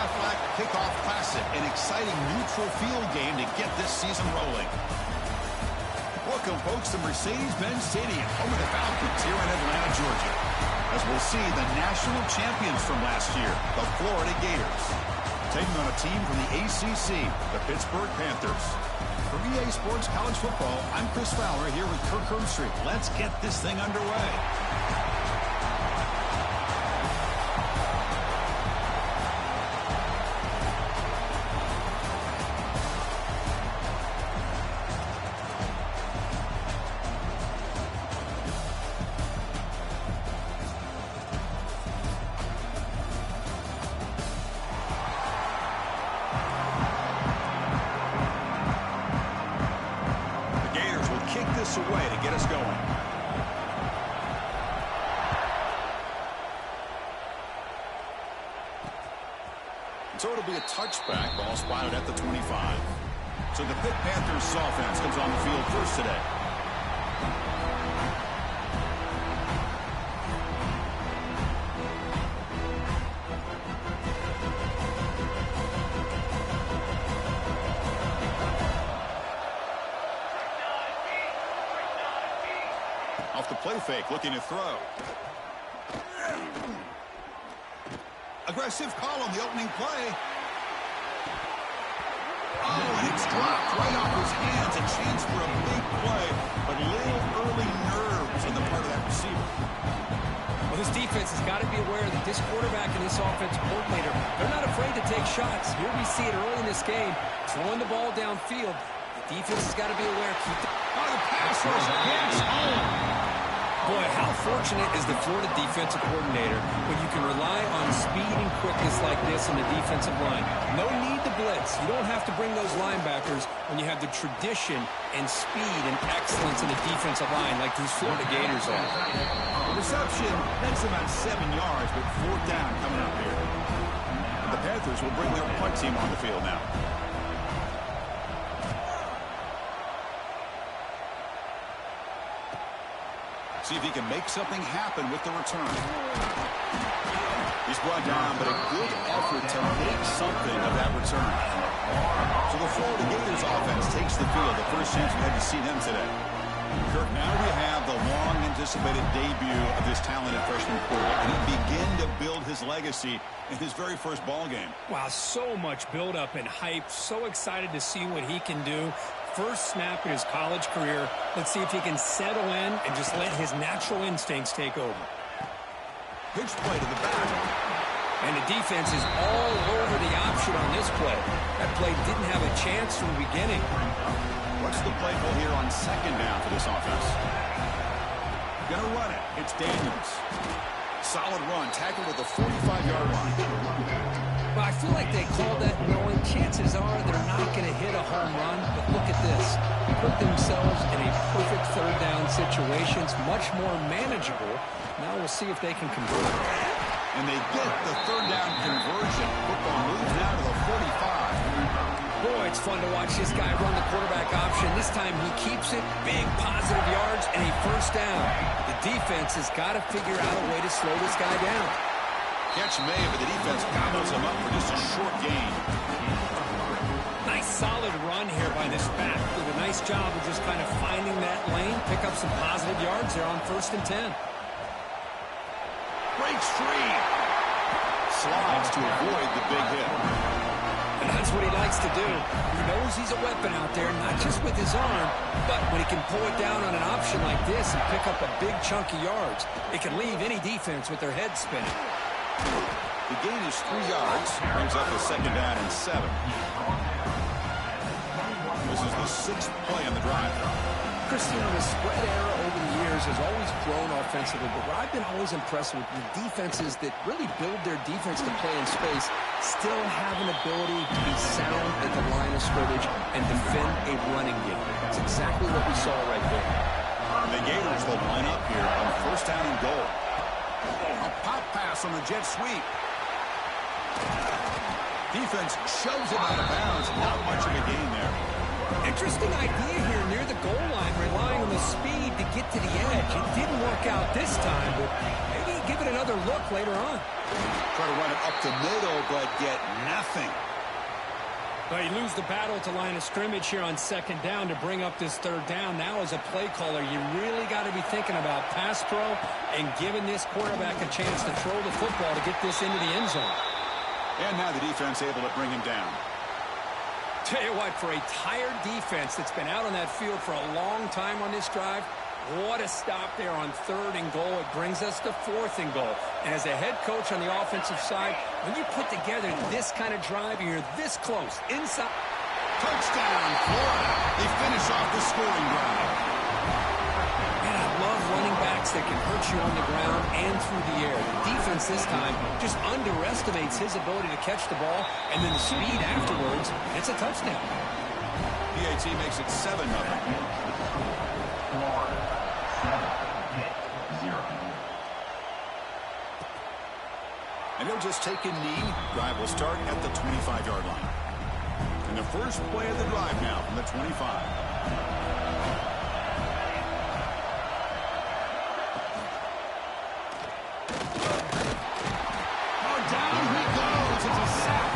Aflac Kickoff Classic, an exciting neutral field game to get this season rolling. Welcome, folks, to Mercedes-Benz Stadium, home of the Falcons here in Atlanta, Georgia, as we'll see the national champions from last year, the Florida Gators, taking on a team from the ACC, the Pittsburgh Panthers. For EA Sports College Football, I'm Chris Fowler here with Kirk Herbstreit. Let's get this thing underway. Away to get us going. So it'll be a touchback, ball spotted at the 25. So the Pitt Panthers offense comes on the field first today. Off the play fake, looking to throw. Aggressive call on the opening play. Oh, and it's dropped right off his hands. A chance for a big play, but little early nerves on the part of that receiver. Well, this defense has got to be aware that this quarterback and this offensive coordinator, they're not afraid to take shots. Here we see it early in this game, throwing the ball downfield. The defense has got to be aware. Keep the pass rush hits home. Boy, how fortunate is the Florida defensive coordinator when you can rely on speed and quickness like this on the defensive line. No need to blitz. You don't have to bring those linebackers when you have the tradition and speed and excellence in the defensive line like these Florida Gators are. The reception, that's about 7 yards, but fourth down coming up here. And the Panthers will bring their punt team on the field now. See if he can make something happen with the return. He's brought down, but a good effort to make something of that return. So the Florida Gators offense takes the field. The first chance we had to see them today. Kirk, now we have the long-anticipated debut of this talented freshman quarterback. And he began to build his legacy in his very first ball game. Wow, so much build-up and hype. So excited to see what he can do. First snap in his college career. Let's see if he can settle in and just let his natural instincts take over. Pitch play to the back. And the defense is all over the option on this play. That play didn't have a chance from the beginning. What's the play call here on second down for this offense? Gonna run it. It's Daniels. Solid run. Tackled at the 45-yard line. Well, I feel like they called that knowing chances are they're not going to hit a home run. But look at this. Put themselves in a perfect third down situation. It's much more manageable. Now we'll see if they can convert. And they get the third down conversion. Football moves now to the 45. Boy, it's fun to watch this guy run the quarterback option. This time he keeps it. Big positive yards and a first down. The defense has got to figure out a way to slow this guy down. Catch made, but the defense gobbles him up for just a short gain. Nice solid run here by this back. Did a nice job of just kind of finding that lane. Pick up some positive yards there on 1st and 10. Breaks free. Slides to avoid the big hit. And that's what he likes to do. He knows he's a weapon out there, not just with his arm, but when he can pull it down on an option like this and pick up a big chunk of yards, it can leave any defense with their head spinning. The gain is 3 yards. Brings up a second down and 7. This is the 6th play on the drive. Christian, the spread era over the years has always grown offensively, but what I've been always impressed with the defenses that really build their defense to play in space still have an ability to be sound at the line of scrimmage and defend a running game. That's exactly what we saw right there. The Gators will line up here on 1st down and goal. A pop pass on the jet sweep. Defense shoves it out of bounds. Not much of a gain there. Interesting idea here near the goal line, relying on the speed to get to the edge. It didn't work out this time, but maybe he might give it another look later on. Try to run it up the middle, but get nothing. Well, you lose the battle to line of scrimmage here on second down to bring up this third down. Now, as a play caller, you really got to be thinking about pass pro and giving this quarterback a chance to throw the football to get this into the end zone. And now the defense able to bring him down. Tell you what, for a tired defense that's been out on that field for a long time on this drive, what a stop there on 3rd and goal. It brings us to 4th and goal. And as a head coach on the offensive side, when you put together this kind of drive and you're this close, inside. Touchdown, Florida. They finish off the scoring drive. Man, I love running backs that can hurt you on the ground and through the air. The defense this time just underestimates his ability to catch the ball, and then the speed afterwards, it's a touchdown. PAT makes it 7-0. And they'll just take a knee. Drive will start at the 25-yard line. And the first play of the drive now from the 25. Oh, down he goes. It's a sack.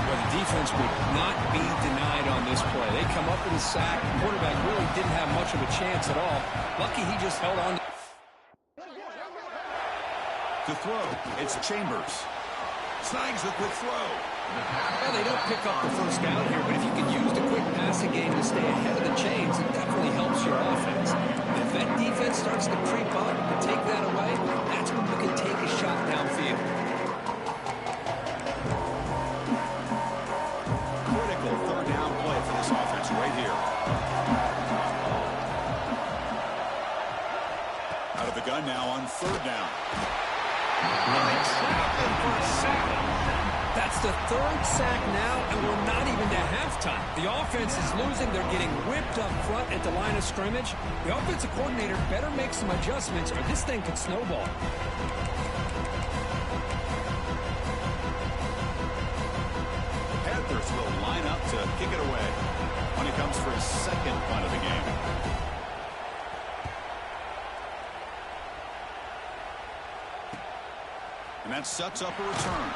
Well, the defense would not be denied on this play. They come up with a sack. The quarterback really didn't have much of a chance at all. Lucky he just held on. To throw, it's Chambers. Snags the quick throw. Well, they don't pick up the first down here, but if you can use the quick passing game to stay ahead of the chains, it definitely helps your offense. If that defense starts to creep up and take that away, that's when you can take a shot downfield. Critical 3rd down play for this offense right here. Out of the gun now on 3rd down. That's the 3rd sack now, and we're not even to halftime. The offense is losing. They're getting whipped up front at the line of scrimmage. The offensive coordinator better make some adjustments, or this thing could snowball. The Panthers will line up to kick it away when he comes for his 2nd punt of the game. And that sets up a return.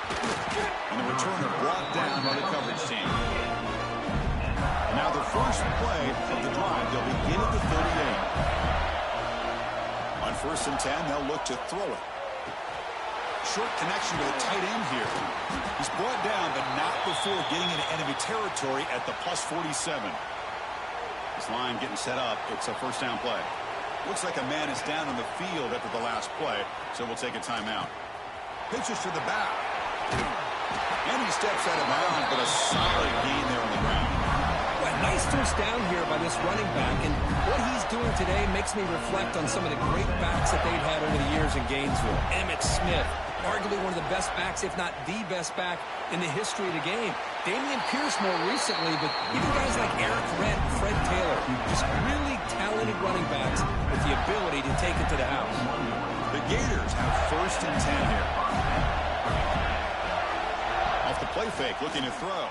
And the returner brought down by the coverage team. And now the first play of the drive, they'll begin at the 38. On 1st and 10, they'll look to throw it. Short connection to the tight end here. He's brought down, but not before getting into enemy territory at the +47. This line getting set up. It's a 1st down play. Looks like a man is down on the field after the last play, so we'll take a timeout. Pitches to the back. And he steps out of bounds, but a solid gain there on the ground. Well, nice first down here by this running back, and what he's doing today makes me reflect on some of the great backs that they've had over the years in Gainesville. Emmitt Smith, arguably one of the best backs, if not the best back in the history of the game. Damian Pierce more recently, but even guys like Eric Red and Fred Taylor, just really talented running backs with the ability to take it to the house. The Gators have 1st and 10 here. Off the play fake, looking to throw.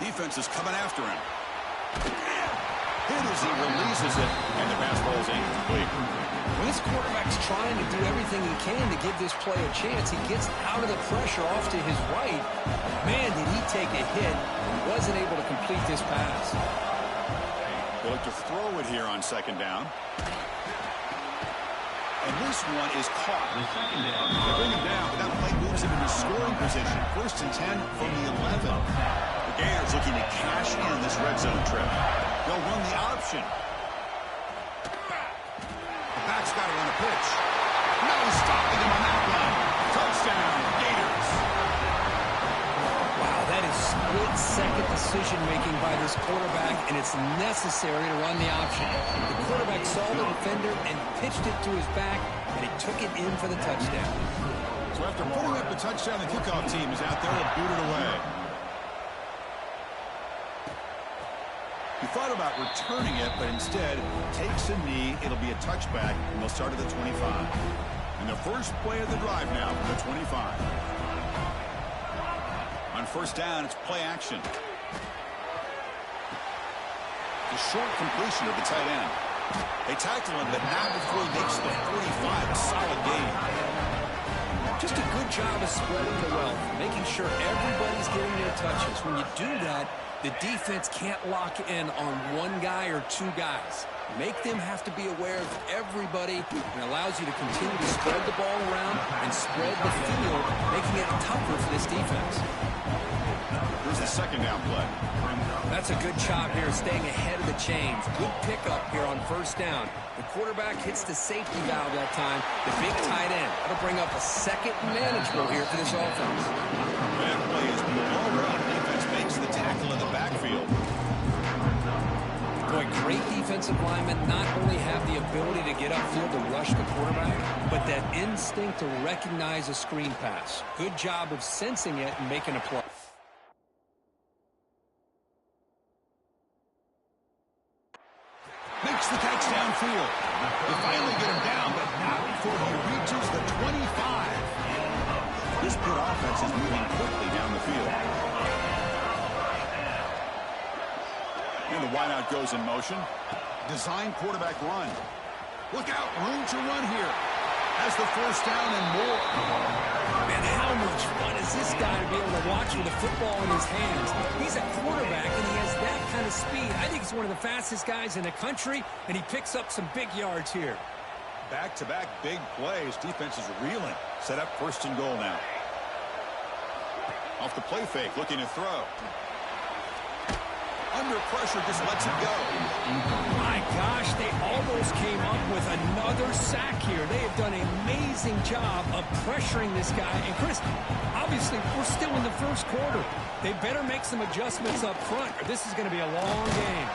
Defense is coming after him. Hit as he releases it, and the pass ball is incomplete. When this quarterback's trying to do everything he can to give this play a chance, he gets out of the pressure off to his right. Man, did he take a hit and wasn't able to complete this pass. They look to throw it here on 2nd down. And this one is caught. They bring him down, but that play moves him into scoring position. 1st and 10 from the 11. The Gators looking to cash in this red zone trip. They'll run the option. The back's got it on a pitch. No stopping him on that one. Touchdown, Gators. Wow, that is split-second decision-making by this quarterback, and it's necessary to run the option. The quarterback saw the defender and pitched it to his back, and he took it in for the touchdown. So after putting up the touchdown, the kickoff team is out there to boot it away. He thought about returning it, but instead takes a knee. It'll be a touchback, and they'll start at the 25. And the first play of the drive now from the 25. On 1st down, it's play action. The short completion of the tight end. They tackle him, but not before he makes the 45. A solid gain. Just a good job of spreading the wealth, making sure everybody's getting their touches. When you do that, the defense can't lock in on one guy or two guys. Make them have to be aware of everybody, and allows you to continue to spread the ball around and spread the field, making it tougher for this defense. Here's the second down play. That's a good job here, staying ahead of the chains. Good pickup here on first down. The quarterback hits the safety valve that time, the big tight end. That'll bring up a second manageable here for this offense. That play is all around. Defense makes the tackle in the backfield. Boy, great defensive linemen not only have the ability to get upfield to rush the quarterback, but that instinct to recognize a screen pass. Good job of sensing it and making a play. Makes the catch downfield. They finally get him down, but not before he reaches the 25. This Pitt offense is moving quickly down the field. And the wideout goes in motion. Design quarterback run. Look out, room to run here. Has the first down and more. Man, how much fun is this guy to be able to watch with a football in his hands? He's a quarterback, and he has that kind of speed. I think he's one of the fastest guys in the country, and he picks up some big yards here. Back-to-back big plays. Defense is reeling. Set up first and goal now. Off the play fake, looking to throw. Under pressure, just lets it go. My gosh, they almost came up with another sack here. They have done an amazing job of pressuring this guy. And Chris, obviously, we're still in the first quarter. They better make some adjustments up front, or this is going to be a long game.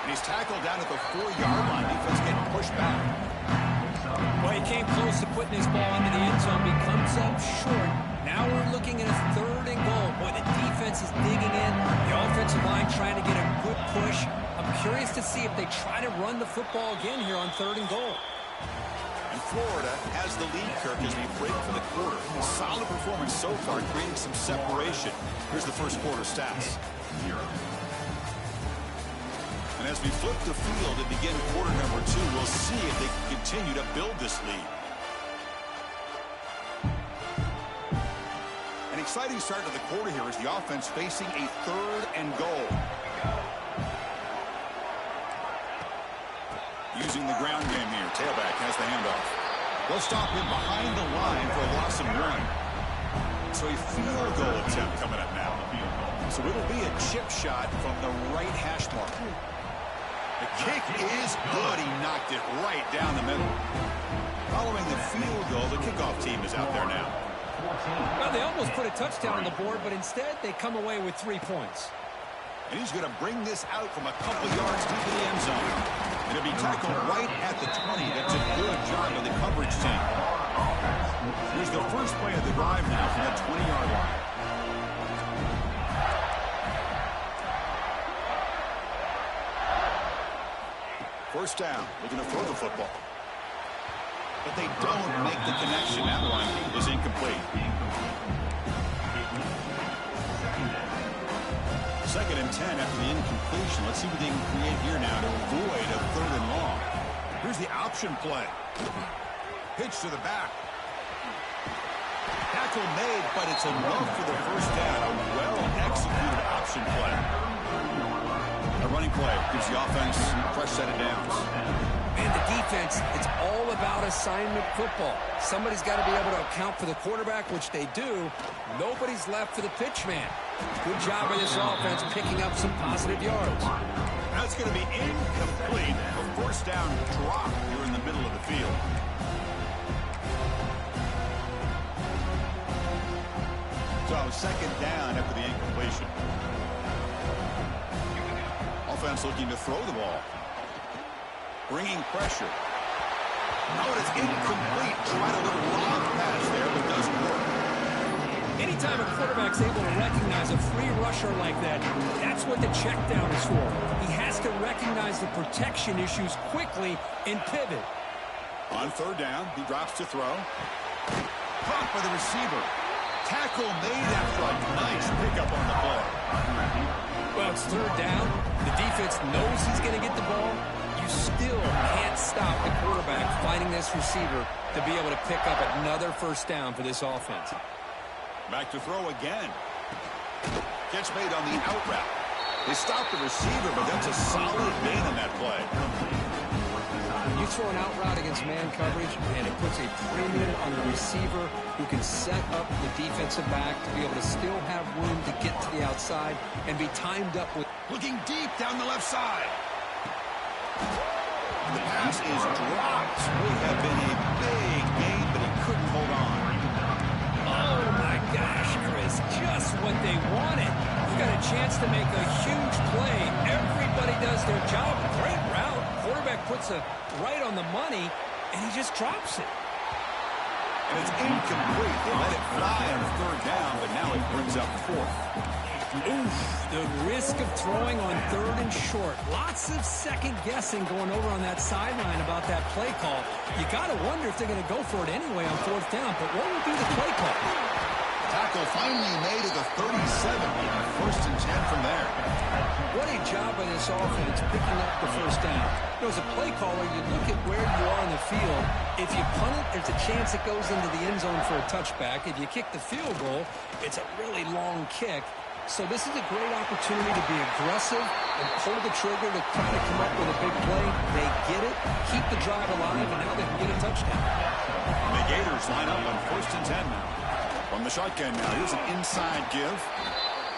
And he's tackled down at the 4-yard line. Defense getting pushed back. Well, he came close to putting his ball into the end zone. He comes up short. Now we're looking at a third and goal. Boy, the defense is digging in. The offensive line trying to get a good push. I'm curious to see if they try to run the football again here on third and goal. And Florida has the lead, Kirk, as we break for the quarter. A solid performance so far, creating some separation. Here's the first quarter stats. And as we flip the field and begin quarter number 2, we'll see if they can continue to build this lead. An exciting start to the quarter here as the offense facing a third and goal. Using the ground game here. Tailback has the handoff. They'll stop him behind the line for a loss of 1. So a field goal attempt coming up now. So it'll be a chip shot from the right hash mark. The kick is good. He knocked it right down the middle. Following the field goal, the kickoff team is out there now. Well, they almost put a touchdown on the board, but instead they come away with 3 points. And he's going to bring this out from a couple yards deep in the end zone. And it'll be tackled right at the 20. That's a good job of the coverage team. Here's the first play of the drive now from that 20-yard line. First down, looking to throw the football. But they don't make the connection. That one is incomplete. Second and 10 after the incompletion. Let's see what they can create here now to avoid a third and long. Here's the option play. Pitch to the back. Tackle made, but it's enough for the first down. A well-executed option play. A running play gives the offense a fresh set of downs. And the defense, it's all about assignment football. Somebody's got to be able to account for the quarterback, which they do. Nobody's left for the pitch man. Good job by this offense picking up some positive yards. That's going to be incomplete. A first down drop here in the middle of the field. So second down after the incompletion. Offense looking to throw the ball. Bringing pressure. Oh, it's incomplete. Tried a little long pass there, but doesn't work. Anytime a quarterback's able to recognize a free rusher like that, that's what the check down is for. He has to recognize the protection issues quickly and pivot. On third down, he drops to throw. Caught by the receiver. Tackle made after a nice pickup on the play. Well, it's third down. The defense knows he's going to get the ball. You still can't stop the quarterback finding this receiver to be able to pick up another first down for this offense. Back to throw again. Catch made on the out route. They stopped the receiver, but that's a solid gain on that play. You throw an out route against man coverage, and it puts a premium on the receiver who can set up the defensive back to be able to still have room to get to the outside and be timed up with. Looking deep down the left side. The pass is dropped. Would have been a big gain, but he couldn't hold on. Oh, my gosh, Chris, just what they wanted. You got a chance to make a huge play. Everybody does their job. Great route. Quarterback puts it right on the money, and he just drops it. And it's incomplete. They let it fly on third down, but now it brings up fourth. Oof, the risk of throwing on third and short. Lots of second guessing going over on that sideline about that play call. You got to wonder if they're going to go for it anyway on fourth down, but what would be the play call? Tackle finally made at the 37. First and 10 from there. What a job by this offense picking up the first down. As a play caller, you look at where you are in the field. If you punt it, there's a chance it goes into the end zone for a touchback. If you kick the field goal, it's a really long kick. So this is a great opportunity to be aggressive and pull the trigger to try to come up with a big play. They get it, keep the drive alive, and now they can get a touchdown. And the Gators line up on first and 10 now. From the shotgun now, here's an inside give.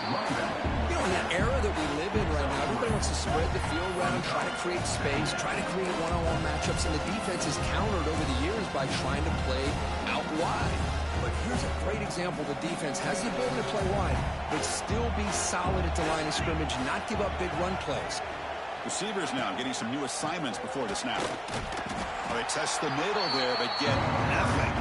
You know, in that era that we live in right now, everybody wants to spread the field around, try to create space, try to create one-on-one matchups, and the defense is countered over the years by trying to play out wide. But here's a great example. The defense has the ability to play wide, but still be solid at the line of scrimmage, not give up big run plays. Receivers now getting some new assignments before the snap. Oh, they test the middle there, but get nothing.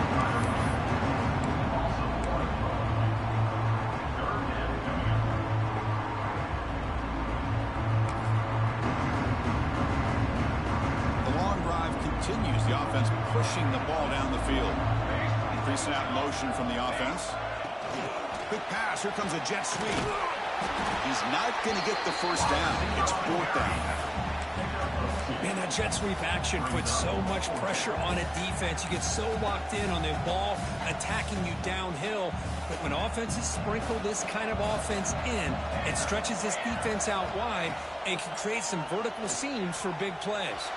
The long drive continues. The offense pushing the ball down the field. Pre-snap motion from the offense. Quick pass. Here comes a jet sweep. He's not going to get the first down. It's fourth down. Man, that jet sweep action puts so much pressure on a defense. You get so locked in on the ball attacking you downhill. But when offenses sprinkle this kind of offense in, it stretches this defense out wide and can create some vertical seams for big plays.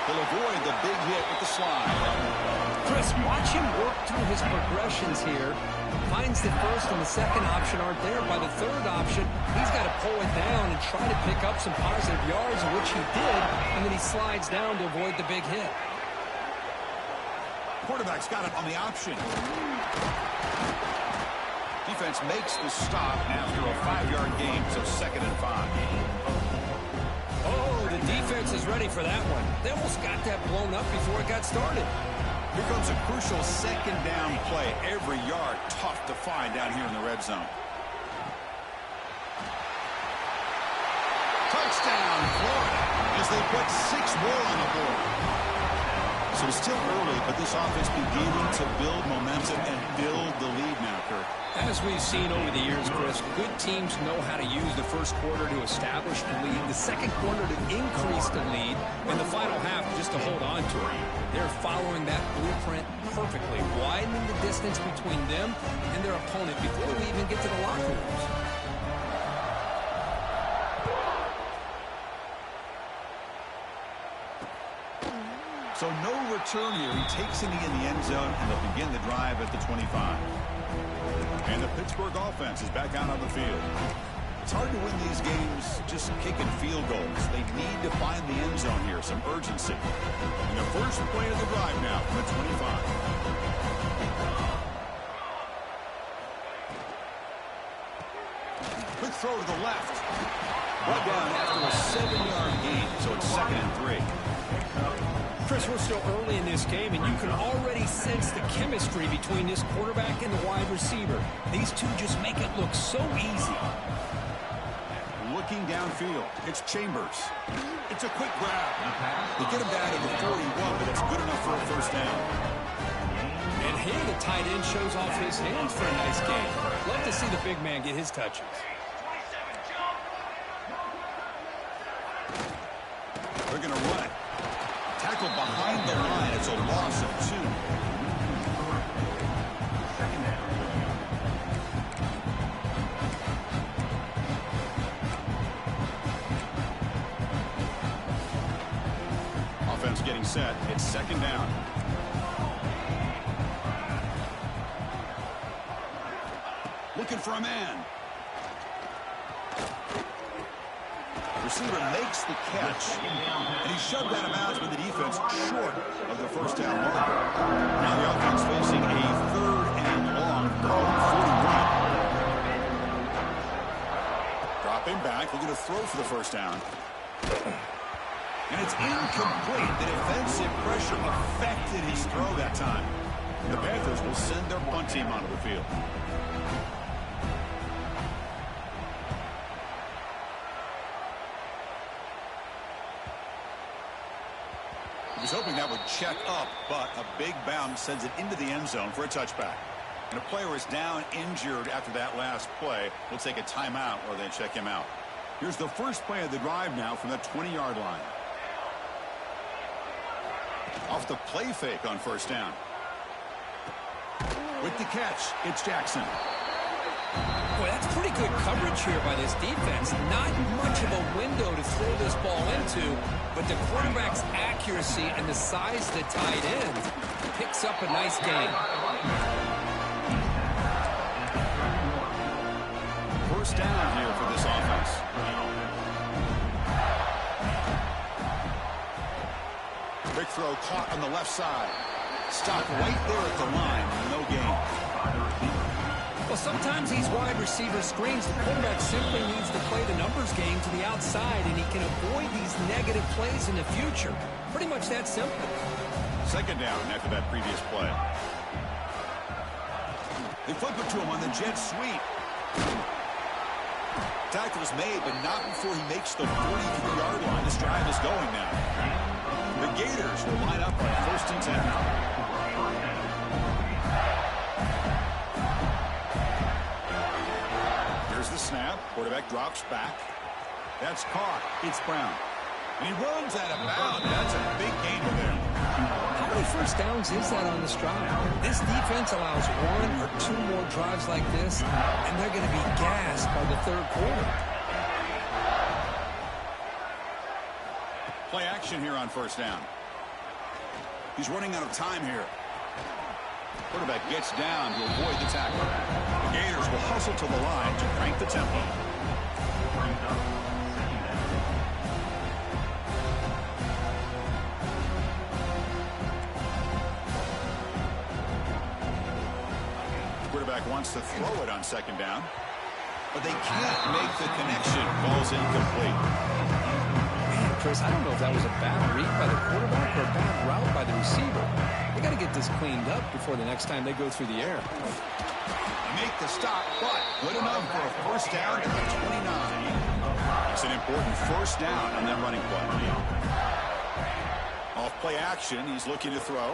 He'll avoid the big hit with the slide. Chris, watch him work through his progressions here. Finds the first and the second option aren't there. By the third option, he's got to pull it down and try to pick up some positive yards, which he did, and then he slides down to avoid the big hit. Quarterback's got it on the option. Defense makes the stop after a 5-yard gain, so 2nd and 5. Oh, the defense is ready for that one. They almost got that blown up before it got started. Here comes a crucial 2nd down play. Every yard tough to find down here in the red zone. Touchdown, Florida, as they put 6 more on the board. So it's still early, but this offense beginning to build momentum and build the lead now, Kirk. As we've seen over the years, Chris, good teams know how to use the first quarter to establish the lead, the second quarter to increase the lead, and the final half just to hold on to it. They're following that blueprint perfectly, widening the distance between them and their opponent before we even get to the locker rooms. So no return here. He takes it in the end zone, and they'll begin the drive at the 25. And the Pittsburgh offense is back out on the field. It's hard to win these games just kicking field goals. They need to find the end zone here, some urgency. And the first play of the drive now from the 25. Quick throw to the left. Brought down after a 7-yard gain, so it's 2nd and 3. Chris, we're still early in this game, and you can already sense the chemistry between this quarterback and the wide receiver. These two just make it look so easy. Looking downfield, it's Chambers. It's a quick grab. They get him down to the 41, but it's good enough for a first down. And here the tight end shows off his hands for a nice game. Love to see the big man get his touches. They're going to run it. Tackle behind the line. It's a loss of 2. Offense getting set. It's 2nd down. Looking for a man. Receiver makes the catch, and he shoved that out with the defense short of the 1st down marker. Now the offense facing a 3rd and long from 41. Dropping back, looking to throw for the 1st down. And it's incomplete. The defensive pressure affected his throw that time. The Panthers will send their punt team onto the field. He was hoping that would check up, but a big bounce sends it into the end zone for a touchback. And a player is down injured after that last play. We'll take a timeout or they check him out. Here's the first play of the drive now from the 20-yard line. Off the play fake on 1st down. With the catch, it's Jackson. Boy, that's pretty good coverage here by this defense. Not much of a window to throw this ball into, but the quarterback's accuracy and the size of the tight end picks up a nice gain. 1st down here for this offense. Quick throw caught on the left side. Stopped right there at the line. No gain. Well, sometimes these wide receiver screens, the quarterback simply needs to play the numbers game to the outside, and he can avoid these negative plays in the future. Pretty much that simple. 2nd down after that previous play. They flip it to him on the jet sweep. Tackle is made, but not before he makes the 43-yard line. This drive is going now. The Gators will line up on 1st and 10. The snap. Quarterback drops back. That's caught. It's Brown. And he runs out of bounds. That's a big gainer there. How many 1st downs is that on this drive? This defense allows 1 or 2 more drives like this, and they're going to be gassed by the 3rd quarter. Play action here on 1st down. He's running out of time here. Quarterback gets down to avoid the tackle. The Gators will hustle to the line to crank the tempo. Quarterback wants to throw it on 2nd down, but they can't make the connection. Ball's incomplete. Man, Chris, I don't know if that was a bad read by the quarterback or a bad route by the receiver. They got to get this cleaned up before the next time they go through the air. Make the stop, but good enough for a 1st down to the 29. It's an important 1st down on that running play. Off play action, he's looking to throw.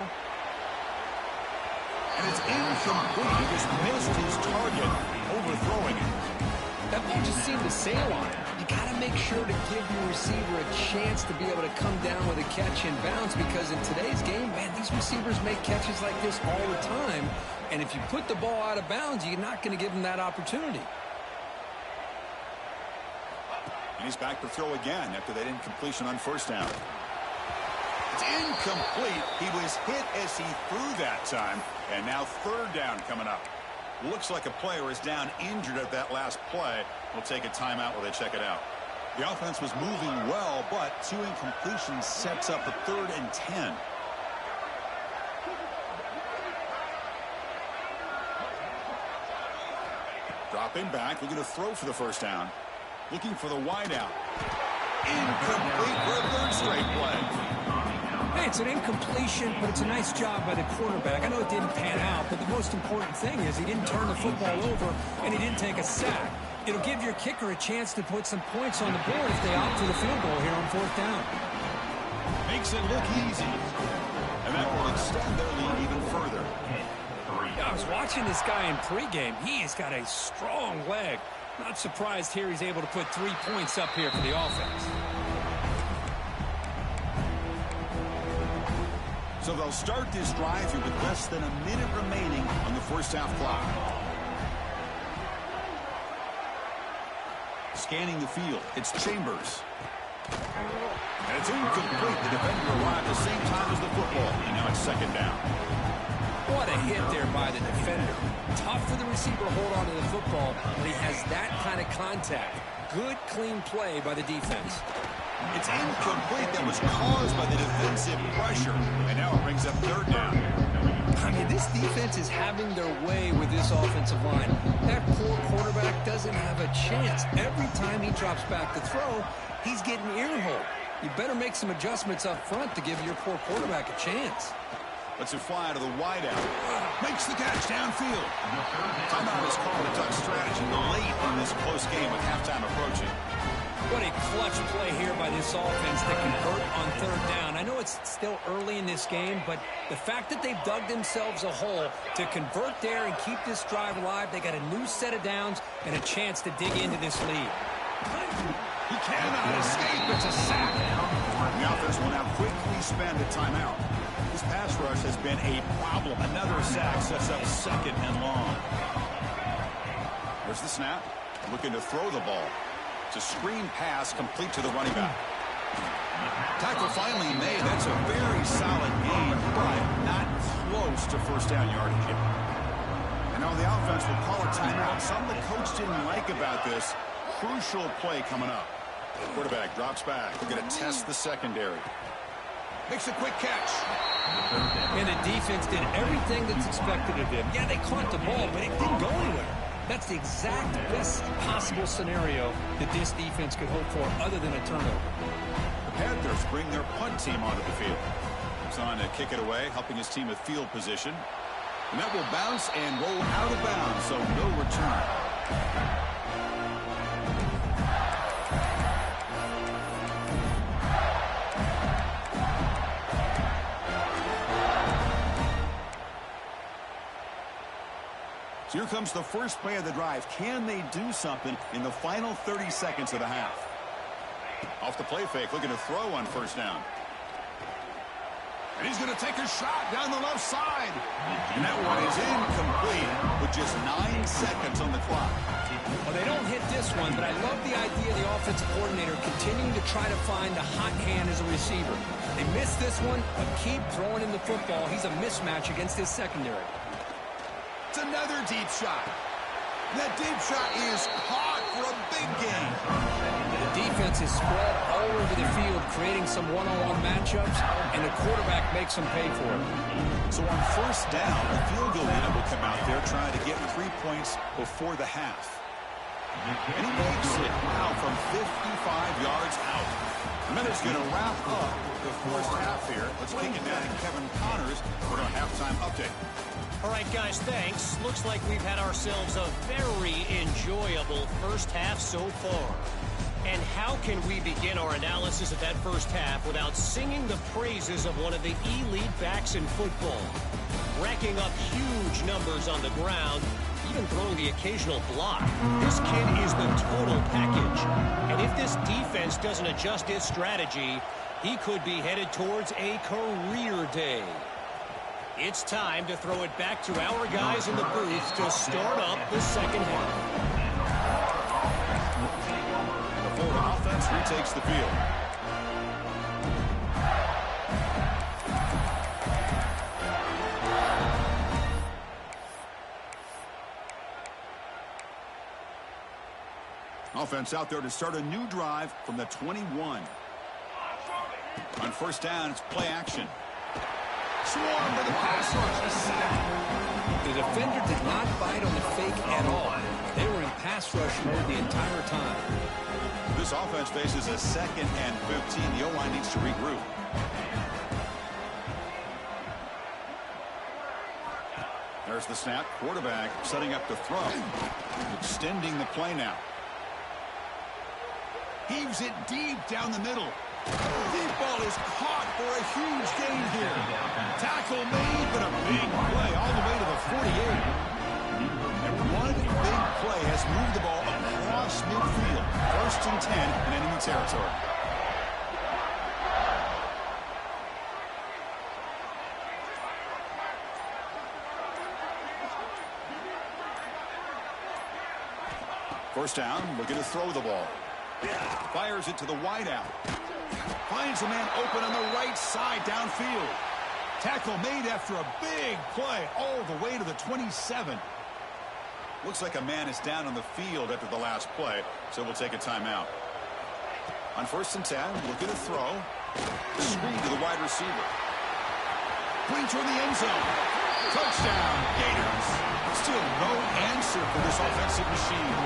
And it's incomplete. He just missed his target, overthrowing it. That ball just seemed to sail on it. You got to make sure to give your receiver a chance to be able to come down with a catch and bounce, because in today's game, man, these receivers make catches like this all the time. And if you put the ball out of bounds, you're not going to give them that opportunity. And he's back to throw again after that incompletion on 1st down. It's incomplete. He was hit as he threw that time. And now 3rd down coming up. Looks like a player is down injured at that last play. We'll take a timeout while they check it out. The offense was moving well, but 2 incompletions sets up a 3rd and 10. Dropping back, looking to throw for the 1st down. Looking for the wideout. Incomplete for a 3rd straight play. Hey, it's an incompletion, but it's a nice job by the quarterback. I know it didn't pan out, but the most important thing is he didn't turn the football over and he didn't take a sack. It'll give your kicker a chance to put some points on the board if they opt for the field goal here on 4th down. Makes it look easy. And that will extend their lead even further. I was watching this guy in pregame. He's got a strong leg. Not surprised here he's able to put 3 points up here for the offense. So they'll start this drive here with less than a minute remaining on the first half clock. Scanning the field, it's Chambers. And it's incomplete. The defender arrived at the same time as the football, and now it's second down. What a hit there by the defender. Tough for the receiver to hold on to the football when he has that kind of contact. Good, clean play by the defense. It's incomplete. That was caused by the defensive pressure. And now it brings up third down. I mean, this defense is having their way with this offensive line. That poor quarterback doesn't have a chance. Every time he drops back to throw, he's getting earholed. You better make some adjustments up front to give your poor quarterback a chance. Lets it fly to the wideout. Makes the catch downfield. Timeout is called a duck strategy late in this close game with halftime approaching. What a clutch play here by this offense to convert on third down. I know it's still early in this game, but the fact that they've dug themselves a hole to convert there and keep this drive alive, they got a new set of downs and a chance to dig into this lead. He cannot escape. It's a sack. The offense will now quickly spend a timeout. This pass rush has been a problem. Another sack sets up second and long. There's the snap. Looking to throw the ball. It's a screen pass complete to the running back. Tackle finally made. That's a very solid gain, but not close to first down yardage yet. And now the offense will call a timeout. Something the coach didn't like about this. Crucial play coming up. Quarterback drops back. We're going to test the secondary. Makes a quick catch. And the defense did everything that's expected of them. Yeah, they caught the ball, but it didn't go anywhere. That's the exact best possible scenario that this defense could hope for other than a turnover. The Panthers bring their punt team onto the field. He's on to kick it away, helping his team with field position. And that will bounce and roll out of bounds, so no return. So here comes the first play of the drive. Can they do something in the final 30 seconds of the half? Off the play fake, looking to throw on first down. And he's going to take a shot down the left side. And that one is incomplete with just 9 seconds on the clock. Well, they don't hit this one, but I love the idea of the offensive coordinator continuing to try to find the hot hand as a receiver. They missed this one, but keep throwing him the football. He's a mismatch against his secondary. It's another deep shot. That deep shot is caught for a big gain. The defense is spread all over the field, creating some one-on-one matchups, and the quarterback makes them pay for it. So on first down, the field goal unit will come out there trying to get 3 points before the half. And he makes it now from 55 yards out. And then it's going to wrap up the first half here. Let's kick it down to Kevin Connors for our halftime update. All right, guys, thanks. Looks like we've had ourselves a very enjoyable first half so far. And how can we begin our analysis of that first half without singing the praises of one of the elite backs in football? Racking up huge numbers on the ground, even throwing the occasional block. This kid is the total package. And if this defense doesn't adjust its strategy, he could be headed towards a career day. It's time to throw it back to our guys in the booth to start up the second half. The Florida offense retakes the field. Offense out there to start a new drive from the 21. On first down, it's play action. Swarm to the pass rush. A sack. The defender did not bite on the fake at all. They were in pass rush mode the entire time. This offense faces a 2nd and 15. The O-line needs to regroup. There's the snap. Quarterback setting up the throw. Extending the play now. Heaves it deep down the middle. Deep ball is caught for a huge gain here. Tackle made, but a big play all the way to the 48. And one big play has moved the ball across midfield. 1st and 10 in enemy territory. First down, looking to throw the ball. Fires it to the wideout. Finds a man open on the right side downfield. Tackle made after a big play all the way to the 27. Looks like a man is down on the field after the last play, so we'll take a timeout. On 1st and 10, looking to throw. Screen to the wide receiver. Clean toward the end zone. Touchdown, Gators. Still no answer for this offensive machine.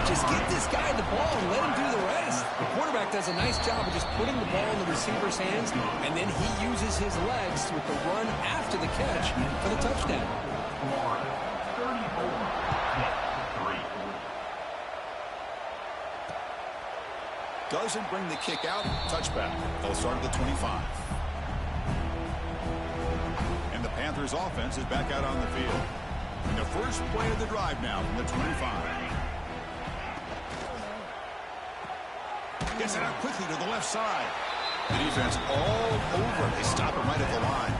Just get this guy the ball and let him do the rest. The quarterback does a nice job of just putting the ball in the receiver's hands, and then he uses his legs with the run after the catch for the touchdown. Doesn't bring the kick out. Touchback. They'll start at the 25. And the Panthers offense is back out on the field. And the first play of the drive now from the 25. Gets it out quickly to the left side. The defense all over. They stop him right at the line.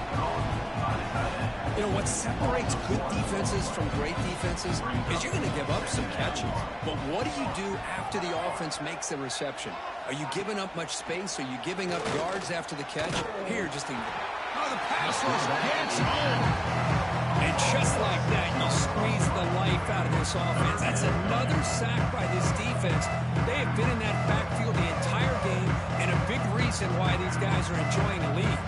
You know, what separates good defenses from great defenses is you're going to give up some catches. But what do you do after the offense makes the reception? Are you giving up much space? Are you giving up yards after the catch? Here, just a... Oh, the pass rush gets home. And just like that, you squeeze the life out of this offense. That's another sack by this defense. They have been in that backfield the entire game, and a big reason why these guys are enjoying a lead.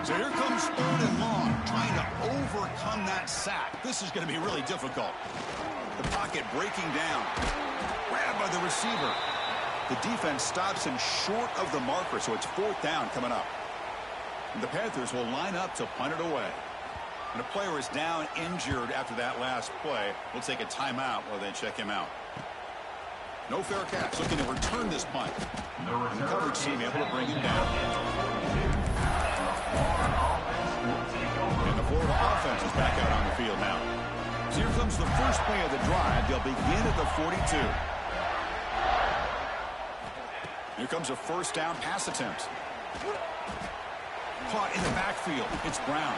So here comes 3rd and long, trying to overcome that sack. This is going to be really difficult. The pocket breaking down. Grabbed by the receiver. The defense stops him short of the marker, so it's 4th down coming up. And the Panthers will line up to punt it away. And a player is down injured after that last play. We'll take a timeout while they check him out. No fair catch. Looking to return this punt. And the coverage team able to bring him down. And the Florida offense is back out on the field now. So here comes the first play of the drive. They'll begin at the 42. Here comes a 1st down pass attempt. Caught in the backfield. It's Brown.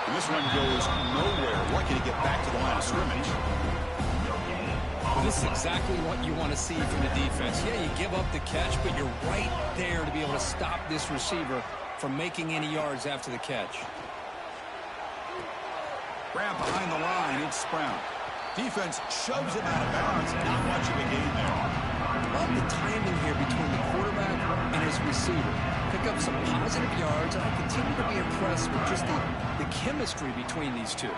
And this one goes nowhere. Lucky to get back to the line of scrimmage. Well, this is exactly what you want to see from the defense. Yeah, you give up the catch, but you're right there to be able to stop this receiver from making any yards after the catch. Grab behind the line. It's Brown. Defense shoves him out of bounds. Not much of a gain there. Love the timing here between the quarterback and his receiver. Pick up some positive yards, and I continue to be impressed with just the chemistry between these two.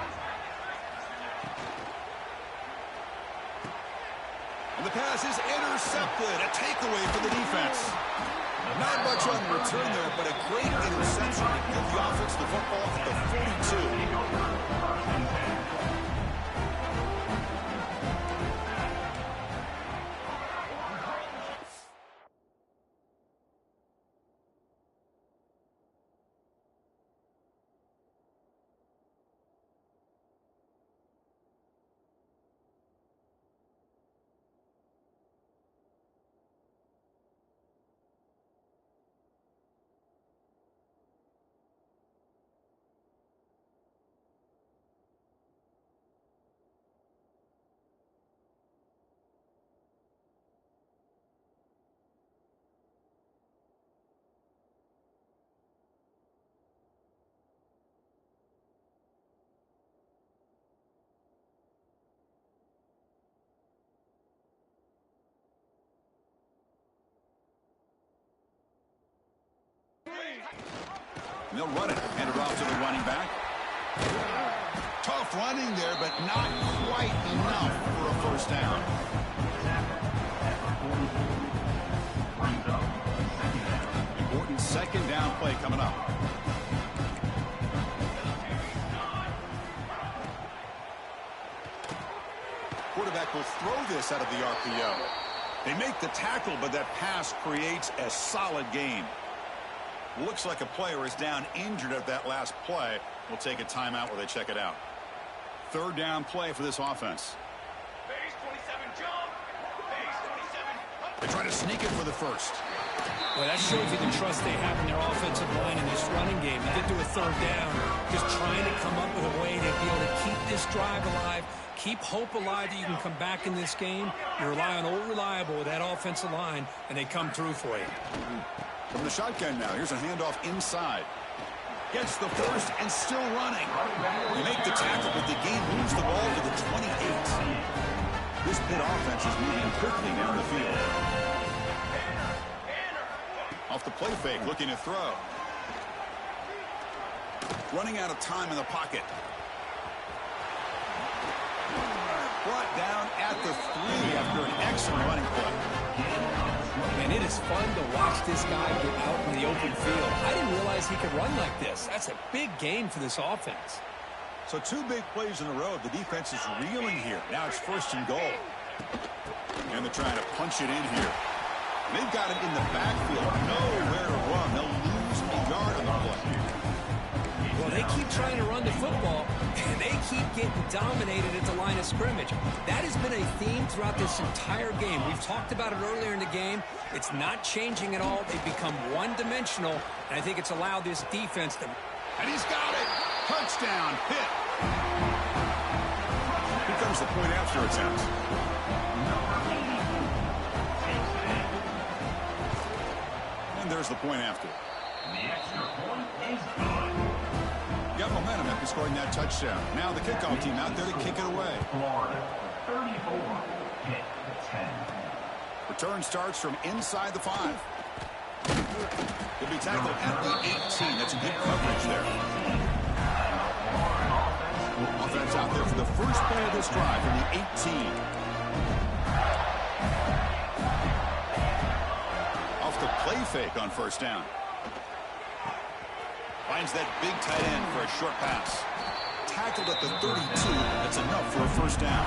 And the pass is intercepted. A takeaway for the defense. Not much on the return there, but a great interception to give the offense the football at the 42. And they'll run it. Hand it off to the running back. Tough running there, but not quite enough for a 1st down. Important 2nd down play coming up. Quarterback will throw this out of the RPO. They make the tackle, but that pass creates a solid gain. Looks like a player is down injured at that last play. We'll take a timeout while they check it out. 3rd down play for this offense. Base 27 jump. Base 27. They try to sneak it for the 1st. Well, that shows you the trust they have in their offensive line in this running game. You get to a 3rd down, just trying to come up with a way to be able to keep this drive alive, keep hope alive that you can come back in this game. You rely on old reliable with that offensive line, and they come through for you. From the shotgun now, here's a handoff inside. Gets the first and still running. They make the tackle, but the game moves the ball to the 28. This Pitt offense is moving quickly down the field. Off the play fake, looking to throw. Running out of time in the pocket. Brought down at the 3 after an excellent running play. And it is fun to watch this guy get out in the open field. I didn't realize he could run like this. That's a big game for this offense. So 2 big plays in a row. The defense is reeling here. Now it's 1st and goal. And they're trying to punch it in here. They've got it in the backfield. Nowhere to run. They'll lose a yard on the play. Well, they keep trying to run the football, and they keep getting dominated at the line of scrimmage. That has been a theme throughout this entire game. We've talked about it earlier in the game. It's not changing at all. They've become one-dimensional, and I think it's allowed this defense to... And he's got it! Touchdown, Pitt! Here comes the point after attempt. And there's the point after. The extra point is good. Got momentum after scoring that touchdown. Now the kickoff team out there to kick it away. Florida, 34, Pitt, 10. Return starts from inside the 5. He'll be tackled at the 18. That's a good coverage there. Offense out there for the first play of this drive from the 18. Off the play fake on 1st down. Finds that big tight end for a short pass. Tackled at the 32. That's enough for a 1st down.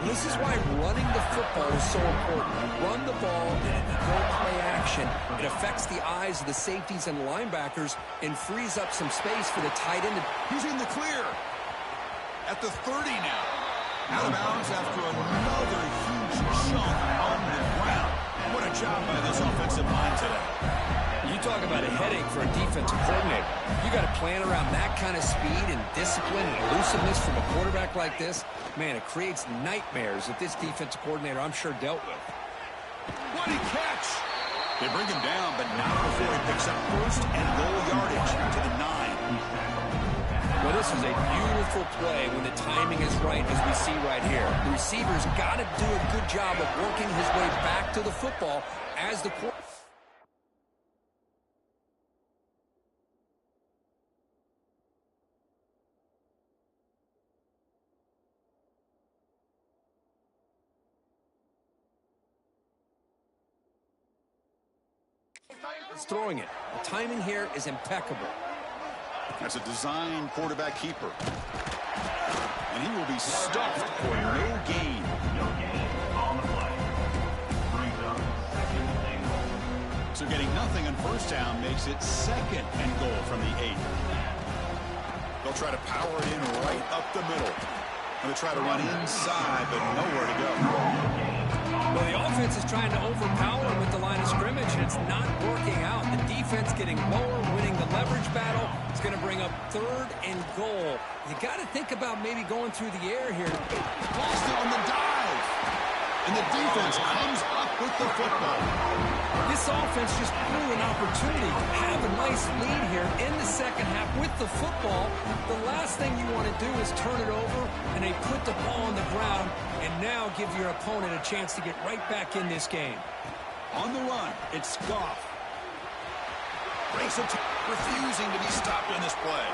This is why running the football is so important. You run the ball and you go play action. It affects the eyes of the safeties and linebackers and frees up some space for the tight end. He's in the clear. At the 30 now. Out of bounds after another huge chunk on the ground. What a job by this offensive line today. You talk about a headache for a defensive coordinator. You got to plan around that kind of speed and discipline and elusiveness from a quarterback like this. Man, it creates nightmares that this defensive coordinator, I'm sure, dealt with. What a catch! They bring him down, but not before he picks up 1st and goal yardage to the 9. Well, this is a beautiful play when the timing is right, as we see right here. The receiver's got to do a good job of working his way back to the football as the quarterback. Throwing it. The timing here is impeccable. That's a design quarterback keeper. And he will be stuffed for no gain. On the play. Brings up 2nd and goal. So getting nothing on 1st down makes it 2nd and goal from the 8. They'll try to power it in right up the middle. And they'll try to run inside, but nowhere to go. Well, the offense is trying to overpower him with the line of scrimmage, and it's not working out. The defense getting lower, winning the leverage battle. It's going to bring up 3rd and goal. You got to think about maybe going through the air here. Lost it on the dive. And the defense comes up with the football. This offense just blew an opportunity to have a nice lead here in the 2nd half with the football. The last thing you want to do is turn it over, and they put the ball on the ground and now give your opponent a chance to get right back in this game. On the run, it's Goff. Refusing to be stopped on this play.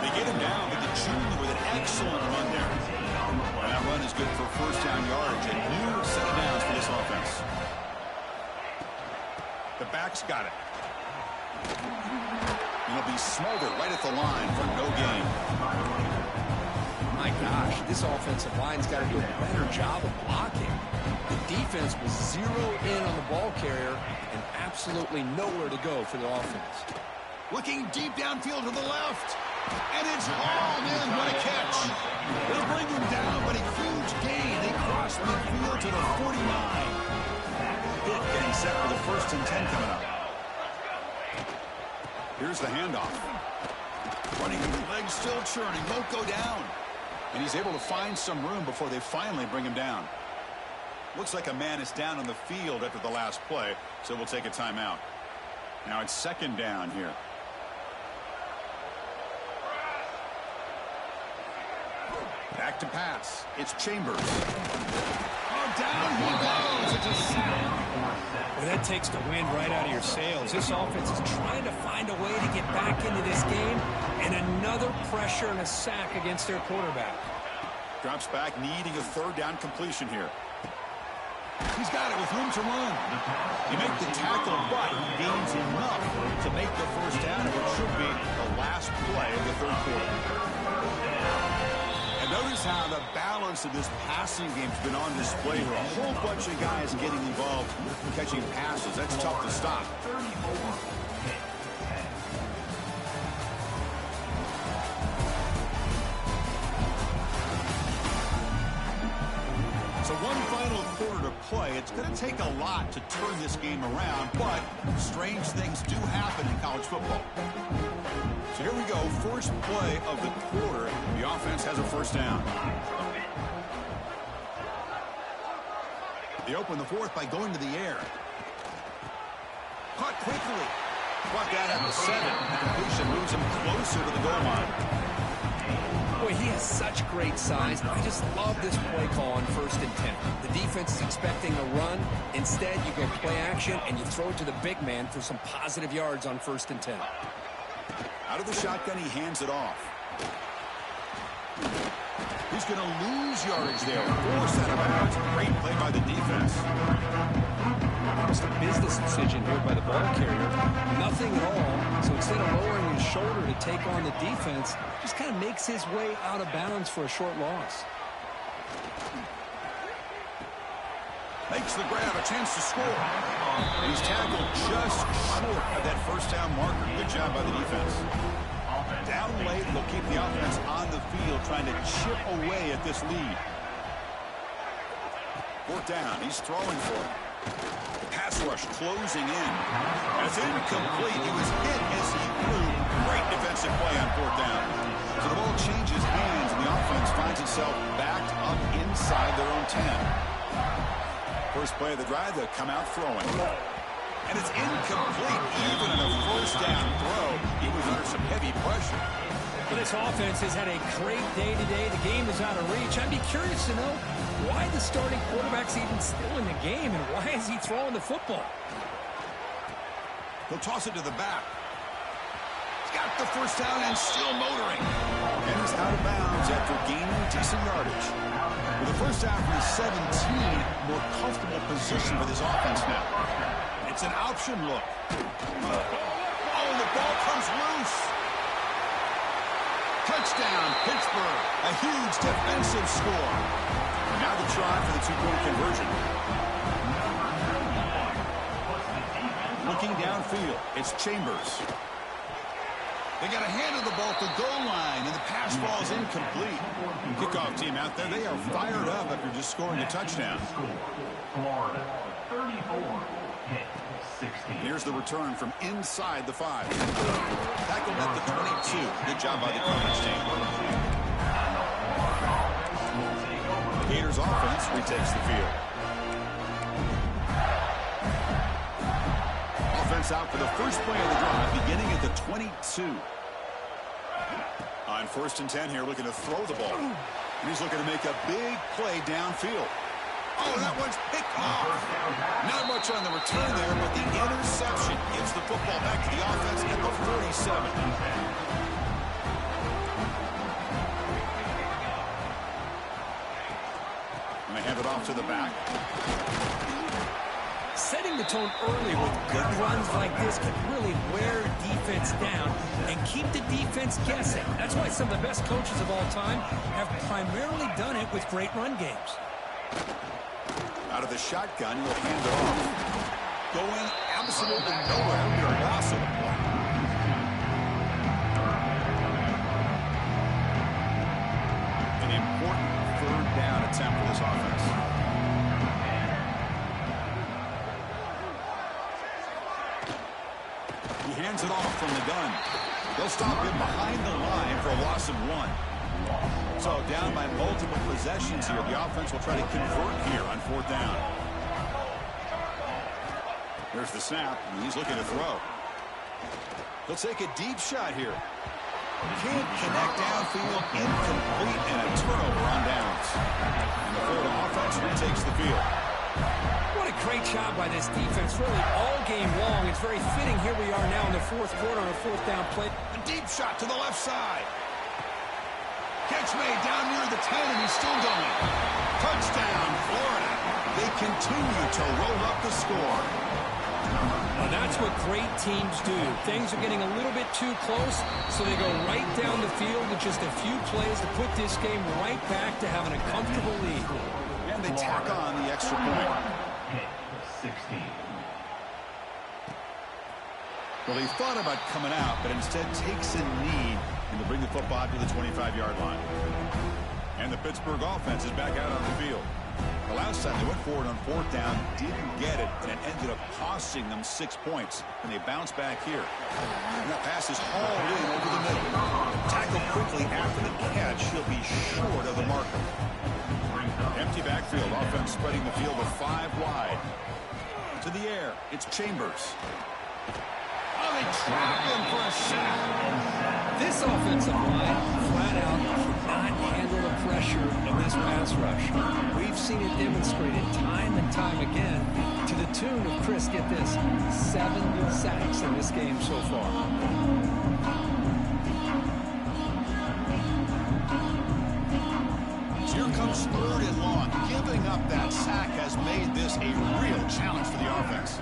They get him down, but the junior with an excellent run there. And that run is good for 1st down yardage. A new set of downs for this offense. The back's got it. And he'll be smothered right at the line for no gain. My gosh, this offensive line's got to do a better job of blocking. The defense was 0 in on the ball carrier and absolutely nowhere to go for the offense. Looking deep downfield to the left. And it's hauled in. What a catch. They'll bring him down, but a huge gain. They cross midfield to the 49. Pitt getting set for the 1st and 10 coming up. Here's the handoff. Running, legs still churning. Won't go down. And he's able to find some room before they finally bring him down. Looks like a man is down on the field after the last play, so we'll take a timeout. Now it's second down here. Back to pass. It's Chambers. Oh, down he goes. It's a sack. Well, that takes the wind right out of your sails. This offense is trying to find a way to get back into this game, and another pressure and a sack against their quarterback. Drops back, needing a third down completion here. He's got it with room to run. You make the tackle, but he gains enough to make the first down, which should be the last play of the third quarter. And notice how the balance of this passing game has been on display here. A whole bunch of guys getting involved catching passes. That's tough to stop. So one final quarter to play. It's going to take a lot to turn this game around, but strange things do happen in college football. So here we go, first play of the quarter. The offense has a first down. They open the fourth by going to the air. Caught quickly. Brought that at the 7. The completion moves him closer to the goal line. Boy, he has such great size. I just love this play call on 1st and 10. The defense is expecting a run. Instead, you go play action, and you throw it to the big man for some positive yards on 1st and 10. Out of the shotgun, he hands it off. He's going to lose yardage there. Forced out of bounds. Great play by the defense. Almost a business decision here by the ball carrier. Nothing at all. So instead of lowering his shoulder to take on the defense, just kind of makes his way out of bounds for a short loss. Makes the grab, a chance to score. He's tackled just short of that first down marker. Good job by the defense. Down late, they'll keep the offense on the field, trying to chip away at this lead. Fourth down, he's throwing for it. The pass rush closing in. And it's incomplete. He was hit as he threw. Great defensive play on fourth down. So the ball changes hands, and the offense finds itself backed up inside their own 10. First play of the drive, they'll come out throwing. And it's incomplete. Even in a first down throw, he was under some heavy pressure. Well, this offense has had a great day today. The game is out of reach. I'd be curious to know why the starting quarterback's even still in the game, and why is he throwing the football? He'll toss it to the back. He's got the first down and still motoring. And he's out of bounds after gaining decent yardage. With the first down from the 17, more comfortable position for this offense now. It's an option look. Oh, the ball comes loose. Touchdown, Pittsburgh. A huge defensive score. And now the try for the two-point conversion. Looking downfield, it's Chambers. They got a hand of the ball at the goal line, and the pass ball is incomplete. Kickoff team out there, they are fired up after just scoring a touchdown. Florida, 34, Pitt, 16. Here's the return from inside the 5. Tackled at the 22. Good job by the coverage team. Gators offense retakes the field. Offense out for the first play of the drive, beginning at the 22. On 1st and 10 here, looking to throw the ball. And he's looking to make a big play downfield. Oh, that one's picked off. Not much on the return there, but the interception gives the football back to the offense at the 47. And they hand it off to the back. Setting the tone early with good runs like this can really wear defense down and keep the defense guessing. That's why some of the best coaches of all time have primarily done it with great run games. Out of the shotgun, he'll hand it off. Going absolutely nowhere near Lawson. An important third down attempt for this offense. He hands it off from the gun. They'll stop him behind the line for a loss of 1. So down by multiple possessions here. The offense will try to convert here on 4th down. There's the snap. He's looking to throw. He'll take a deep shot here. Can't connect downfield. Incomplete, and a turnover on downs. And the Florida offense retakes the field. What a great job by this defense, really all game long. It's very fitting. Here we are now in the 4th quarter on a 4th down play. A deep shot to the left side. Catch made down near the 10, and he's still going. Touchdown, Florida. They continue to roll up the score. Well, that's what great teams do. Things are getting a little bit too close, so they go right down the field with just a few plays to put this game right back to having a comfortable lead. And they tack on the extra point. Pitt, 16. Well, he thought about coming out, but instead takes a knee and to bring the football to the 25-yard line. And the Pittsburgh offense is back out on the field. The last time they went forward on 4th down, didn't get it, and it ended up costing them 6 points. And they bounce back here. And that pass is hauled in over the middle. Tackled quickly after the catch. He'll be short of the marker. Empty backfield. Offense spreading the field of 5 wide. To the air. It's Chambers. Oh, they trap him for a sack. This offensive line, flat out, cannot handle the pressure of this pass rush. We've seen it demonstrated time and time again to the tune of, Chris, get this, 7 sacks in this game so far. Here comes 3rd and long. Giving up that sack has made this a real challenge for the offense.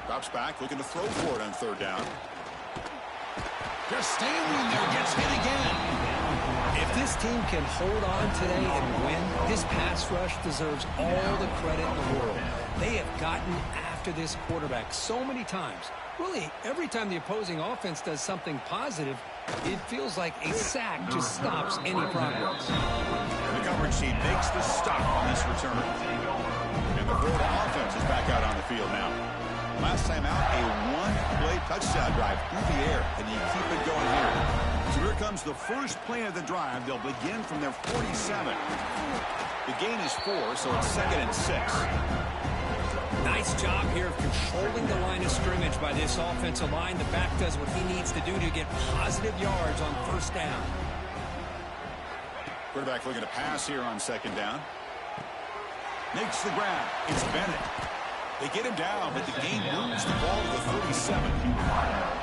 Drops back, looking to throw for it on 3rd down. Just standing there, gets hit again. If this team can hold on today and win, this pass rush deserves all the credit in the world. They have gotten after this quarterback so many times. Really, every time the opposing offense does something positive, it feels like a sack just stops any progress. The coverage team makes the stop on this return. And the Florida offense is back out on the field now. Last time out, a 1-play touchdown drive through the air. And you keep it going here. So here comes the first play of the drive. They'll begin from their 47. The gain is 4, so it's 2nd and 6. Nice job here of controlling the line of scrimmage by this offensive line. The back does what he needs to do to get positive yards on 1st down. Quarterback looking to pass here on 2nd down. Makes the grab. It's Bennett. They get him down, but the game moves the ball to the 37.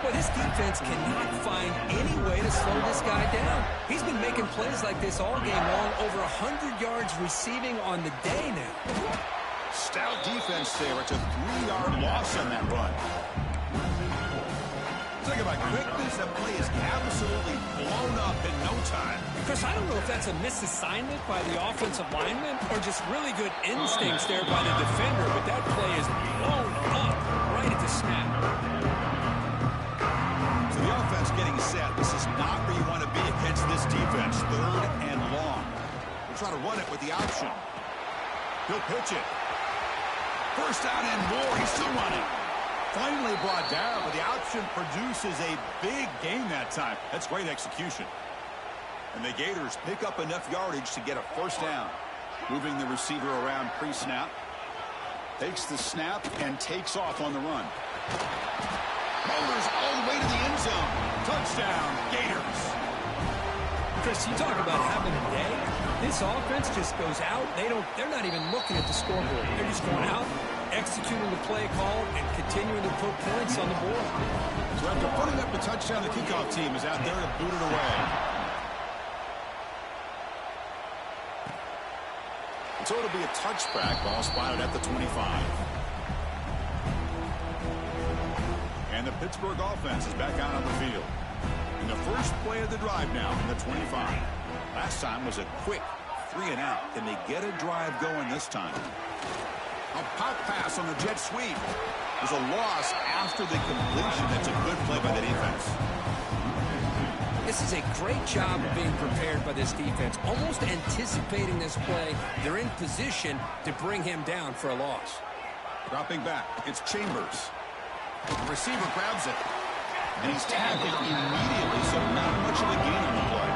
Well, this defense cannot find any way to slow this guy down. He's been making plays like this all game long, over 100 yards receiving on the day now. Stout defense there. It's a 3-yard loss on that run. Talk about quickness. That play is absolutely blown up in no time. Chris, I don't know if that's a misassignment by the offensive lineman or just really good instincts there by the defender, but that play is blown up right at the snap. So the offense getting set. This is not where you want to be against this defense. 3rd and long. We'll try to run it with the option. He'll pitch it. First down and more. He's still running. Finally brought down, but the option produces a big gain that time. That's great execution. And the Gators pick up enough yardage to get a 1st down. Moving the receiver around pre-snap. Takes the snap and takes off on the run. Bowlers all the way to the end zone. Touchdown, Gators. Chris, you talk about having a day. This offense just goes out. They're not even looking at the scoreboard. They're just going out, executing the play call, and continuing to put points on the board. So after putting up the touchdown, the kickoff team is out there to boot it away. So it'll be a touchback. Ball spotted at the 25. And the Pittsburgh offense is back out on the field. In the first play of the drive now from the 25. Last time was a quick 3-and-out. Can they get a drive going this time? A pop pass on the jet sweep. There's a loss after the completion. That's a good play by the defense. This is a great job of being prepared by this defense. Almost anticipating this play. They're in position to bring him down for a loss. Dropping back. It's Chambers. The receiver grabs it. And he's tackled immediately, so not much of a gain on the play.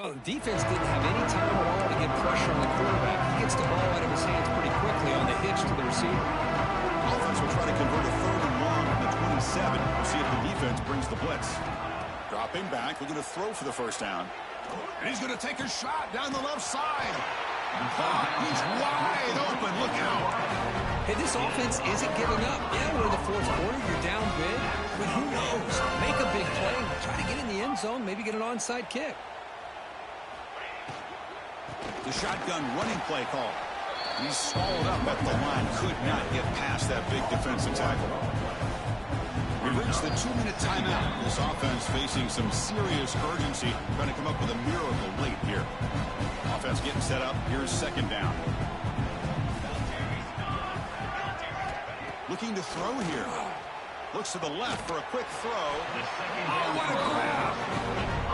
Well, the defense didn't have any time at all to get pressure on the quarterback. He gets the ball out of his hands pretty quickly on the hitch to the receiver. Offense will try to convert a 3rd and long from the 27. We'll see if the defense brings the blitz. Dropping back, looking to throw for the first down. And he's going to take a shot down the left side. He's wide open. Look out. Hey, this offense isn't giving up. Yeah, we're in the 4th quarter. You're down big. But who knows? Make a big play. Try to get in the end zone. Maybe get an onside kick. The shotgun running play call. He's swallowed up at the line. Could not get past that big defensive tackle. We reached the 2-minute timeout. This offense facing some serious urgency. Trying to come up with a miracle late here. Offense getting set up. Here's 2nd down. Looking to throw here. Looks to the left for a quick throw. Oh, what a grab.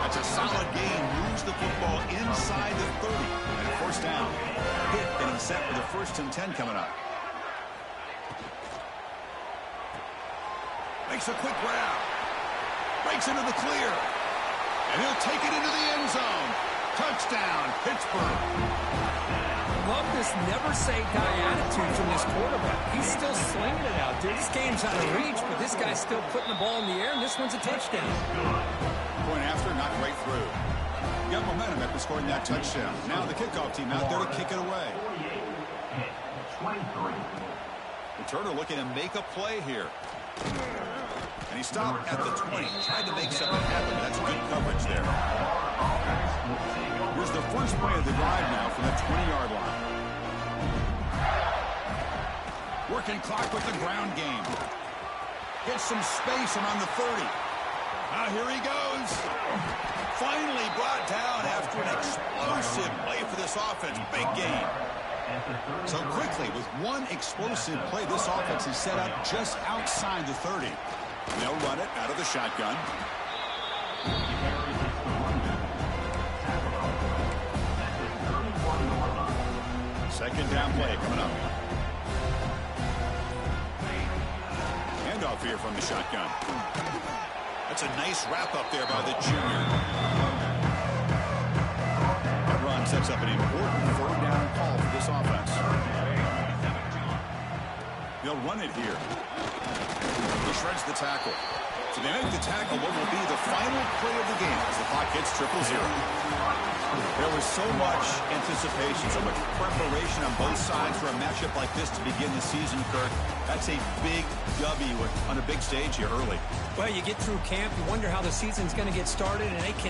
That's a solid gain. Moves the football inside the 30. And a 1st down. Pitt getting set for the 1st and 10 coming up. Makes a quick grab. Breaks into the clear. And he'll take it into the end zone. Touchdown, Pittsburgh. Love this never-say-die attitude from this quarterback. He's still slinging it out there. This game's out of reach, but this guy's still putting the ball in the air, and this one's a touchdown. Point after, knocked right through. Got momentum after scoring that touchdown. Now the kickoff team out there to kick it away. Returner looking to make a play here. And he stopped at the 20. Tried to make something happen. That's good coverage there. Here's the first play of the drive now from the 20-yard line. Working clock with the ground game. Gets some space around the 30. Now here he goes. Finally brought down after an explosive play for this offense. Big game. So quickly, with one explosive play, this offense is set up just outside the 30. They'll run it out of the shotgun. Second down play coming up. Handoff here from the shotgun. That's a nice wrap up there by the junior. That run sets up an important 3rd down call for this offense. They'll run it here. He shreds the tackle. So they make the tackle what will be the final play of the game as the clock hits 0-0. There was so much anticipation, so much preparation on both sides for a matchup like this to begin the season, Kirk. That's a big W on a big stage here early. Well, you get through camp, you wonder how the season's going to get started, and they can